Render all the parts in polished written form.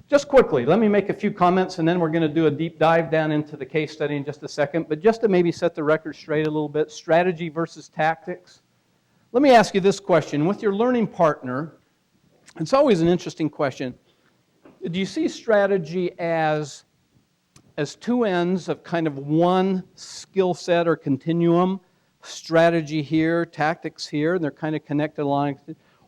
Just quickly, let me make a few comments, and then we're going to do a deep dive down into the case study in just a second. But just to maybe set the record straight a little bit, strategy versus tactics. Let me ask you this question. With your learning partner, it's always an interesting question. Do you see strategy as two ends of kind of one skill set or continuum? Strategy here, tactics here, and they're kind of connected along.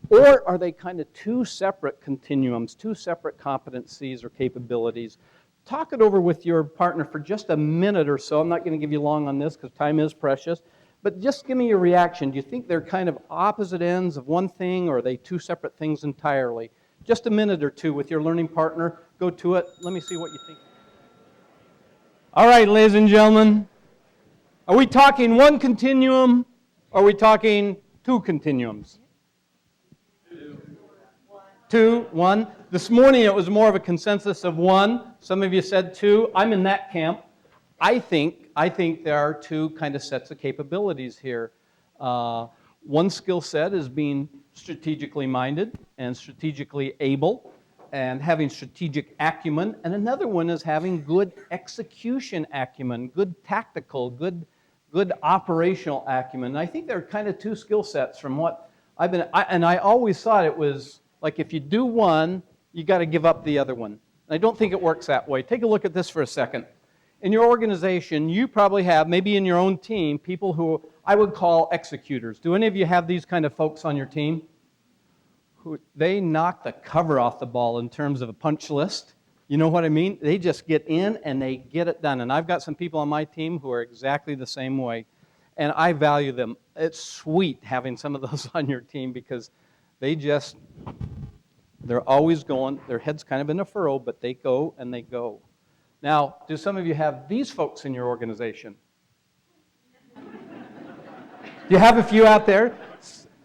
Or are they kind of two separate continuums, two separate competencies or capabilities? Talk it over with your partner for just a minute or so. I'm not going to give you long on this because time is precious. But just give me your reaction. Do you think they're kind of opposite ends of one thing, or are they two separate things entirely? Just a minute or two with your learning partner. Go to it. Let me see what you think. All right, ladies and gentlemen. Are we talking one continuum, or are we talking two continuums? Two, one. This morning it was more of a consensus of one. Some of you said two. I'm in that camp. I think there are two kind of sets of capabilities here. One skill set is being strategically minded and strategically able and having strategic acumen. And another one is having good execution acumen, good tactical, good operational acumen. And I think there are kind of two skill sets from what I always thought it was like if you do one, you got to give up the other one. And I don't think it works that way. Take a look at this for a second. In your organization, you probably have, maybe in your own team, people who I would call executors. Do any of you have these kind of folks on your team? They knock the cover off the ball in terms of a punch list. You know what I mean? They just get in and they get it done. And I've got some people on my team who are exactly the same way. And I value them. It's sweet having some of those on your team because they're always going, their head's kind of in a furrow, but they go and they go. Now, do some of you have these folks in your organization? Do you have a few out there?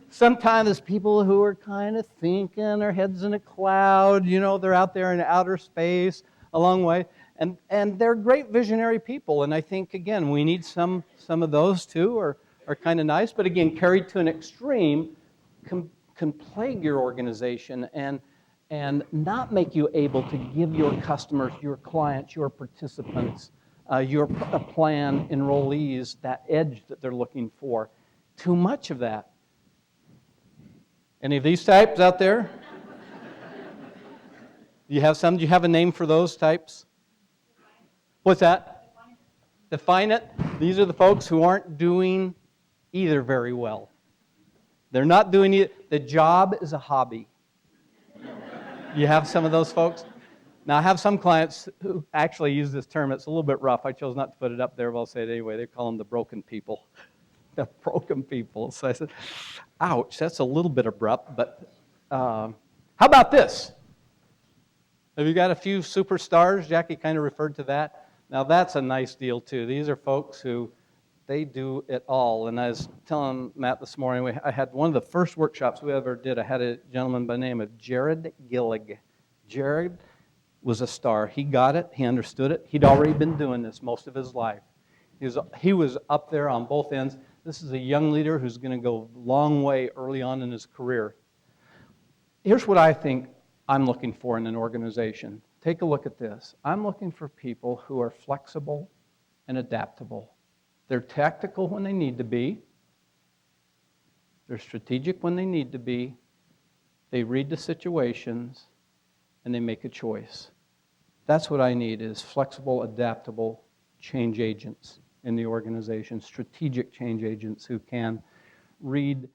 Sometimes there's people who are kind of thinking, their head's in a cloud, they're out there in outer space a long way. And they're great visionary people. And I think, again, we need some of those too are kind of nice. But again, carried to an extreme, can plague your organization and not make you able to give your customers, your clients, your participants, your plan enrollees that edge that they're looking for. Too much of that. Any of these types out there? Do you have some? Do you have a name for those types? What's that? Define it. These are the folks who aren't doing either very well. They're not doing it. The job is a hobby. You have some of those folks? Now, I have some clients who actually use this term. It's a little bit rough. I chose not to put it up there, but I'll say it anyway. They call them the broken people. The broken people. So I said, ouch, that's a little bit abrupt, but how about this? Have you got a few superstars? Jackie kind of referred to that. Now, that's a nice deal, too. These are folks who they do it all. And I was telling Matt this morning, I had one of the first workshops we ever did. I had a gentleman by the name of Jared Gillig. Jared was a star. He got it. He understood it. He'd already been doing this most of his life. He was up there on both ends. This is a young leader who's going to go a long way early on in his career. Here's what I think I'm looking for in an organization. Take a look at this. I'm looking for people who are flexible and adaptable. They're tactical when they need to be. They're strategic when they need to be. They read the situations, and they make a choice. That's what I need is flexible, adaptable change agents in the organization, strategic change agents who can read